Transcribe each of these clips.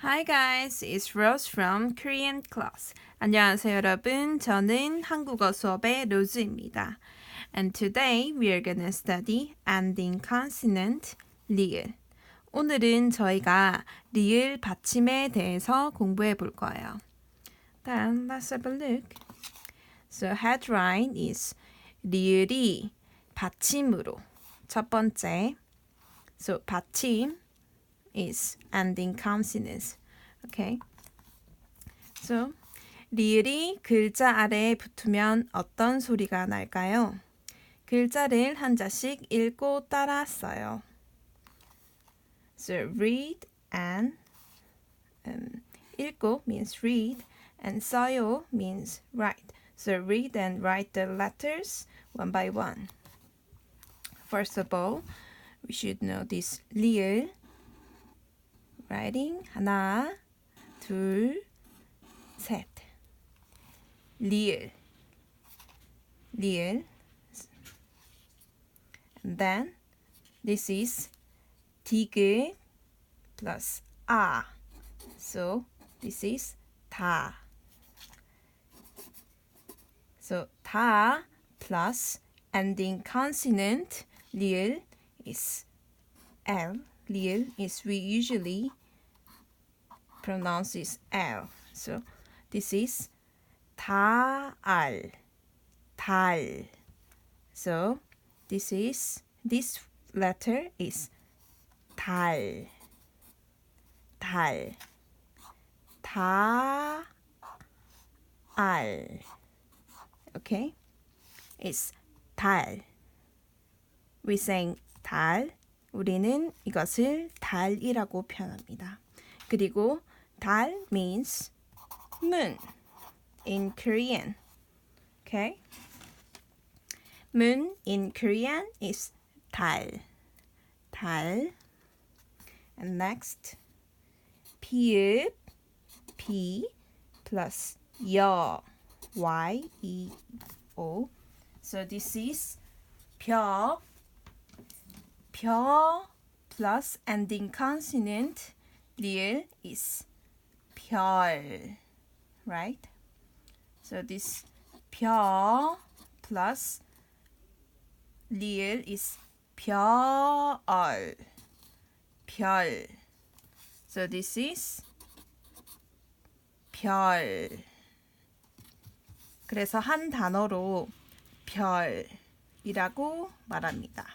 Hi guys, it's Rose from Korean class. 안녕하세요 여러분, 저는 한국어 수업의 로즈입니다. And today we are gonna study ending consonant, 리을. 오늘은 저희가 리을 받침에 대해서 공부해 볼 거예요. Then let's have a look. So headline is 리을이 받침으로. 첫 번째, so 받침 is ending consonants. Okay. So 리을이 글자 아래에 붙으면 어떤 소리가 날까요? 글자를 한 자씩 읽고 따라 써요. So read and 읽고 means read and 써요 means write. So read and write the letters one by one. First of all, we should know this 리을. Writing 하나, 둘, 셋. 리을, 리을. And then this is 디귿 plus 아. So this is 다. So 다 plus ending consonant 리을 is L. 리을 is we usually pronounce is L. So this is 달, 달. So this letter is 달, 달, 달. Okay, it's 달. We saying 달. 우리는 이것을 달이라고 표현합니다. 그리고 달 means moon in Korean. Okay? Moon in Korean is 달. 달. And next, 피읍, P plus 여, Y-E-O. So this is 벼. 벼 plus ending consonant 리을 is 별, right? So this 벼 plus 리을 is 별, 별. So this is 별. 그래서 한 단어로 별이라고 말합니다.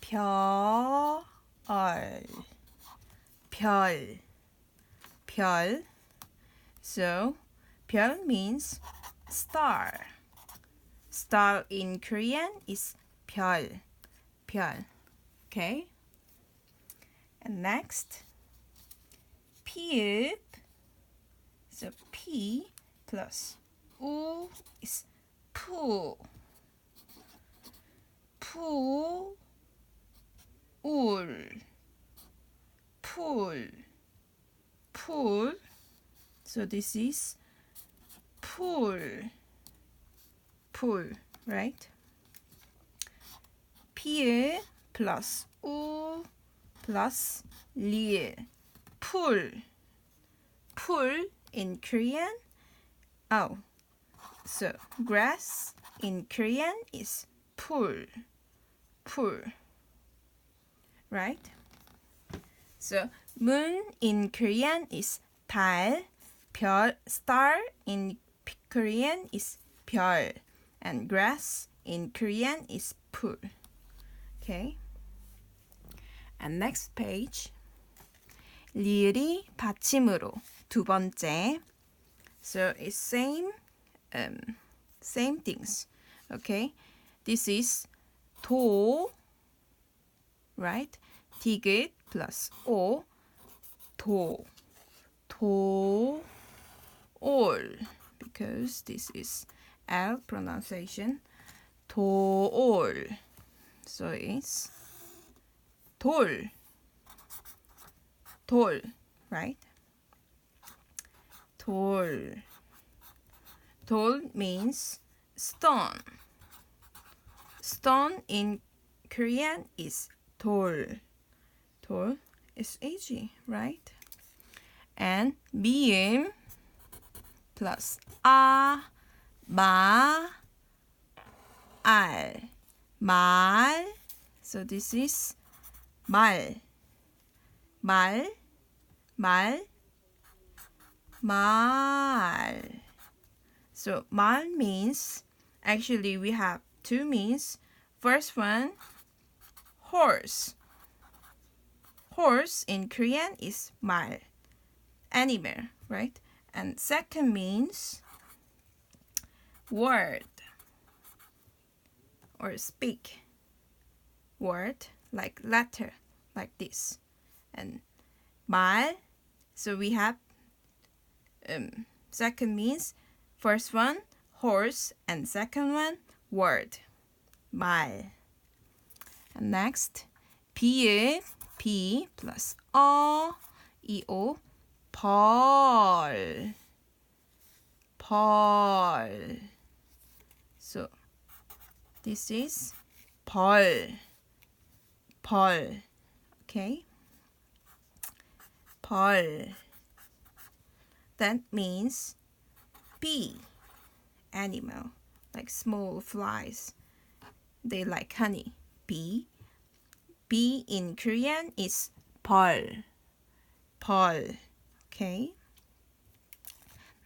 별, 별, 별. So, 별 means star. Star in Korean is 별, 별. Okay? And next, 피읍. So, P plus 우 is 푸. 푸. 울, 풀, 풀. So this is 풀, 풀, right? 피읍 plus 우 plus 리을, 풀, 풀 in Korean. Oh, so grass in Korean is 풀, 풀. Right? So moon in Korean is 달, 별, star in Korean is 별, and grass in Korean is 풀. Okay? And next page. 리을이 받침으로 두 번째. So it's same things. Okay? This is 도, right? 디귿 plus 오, 도, 도, 올, because this is L pronunciation, 도올. So it's 돌, 돌, right? 돌. 돌 means stone. Stone in Korean is 돌. 돌. It's easy, right? And 미음 plus 마, 알, 말. So this is 말, 말. So 말 means, actually we have two means. First one, horse. Horse in Korean is 말, animal, right? And second means word or speak. Word like letter, like this. And 말, so we have second means, first one horse and second one word, 말. And next 비읍, B plus EO, 벌. So this is 벌. Okay, 벌. That means bee, animal, like small flies. They like honey. Bee. Bee in Korean is 벌. Okay.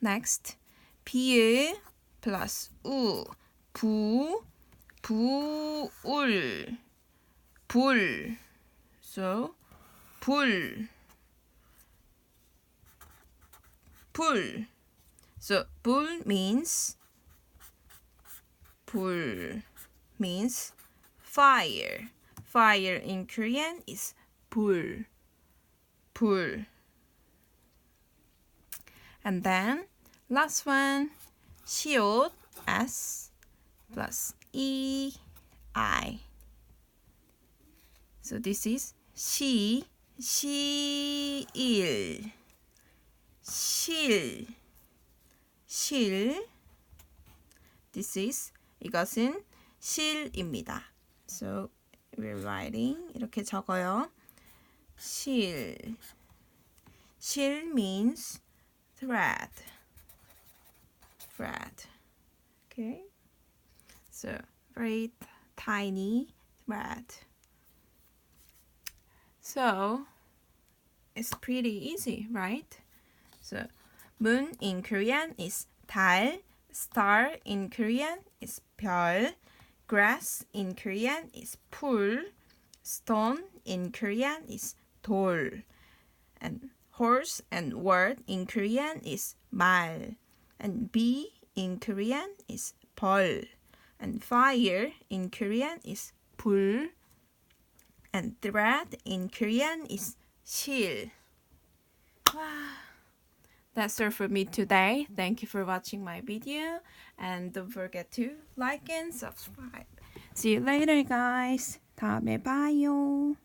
Next, 비읍 plus 우, 부울. 불. So 불. So 불 means fire. Fire in Korean is 불. And then last one, 시옷, S plus EI. So this is 시일. 실. This is, 이것은 실입니다. So we're writing, 이렇게 적어요. 실 means thread. Okay, so very tiny thread. So it's pretty easy, right? So moon in Korean is 달, star in Korean is 별, grass in Korean is 풀, stone in Korean is 돌, and horse and word in Korean is 말, and bee in Korean is 벌, and fire in Korean is 불, and thread in Korean is 실. That's all for me today. Thank you for watching my video, and don't forget to like and subscribe. See you later, guys. 다음에 봐요.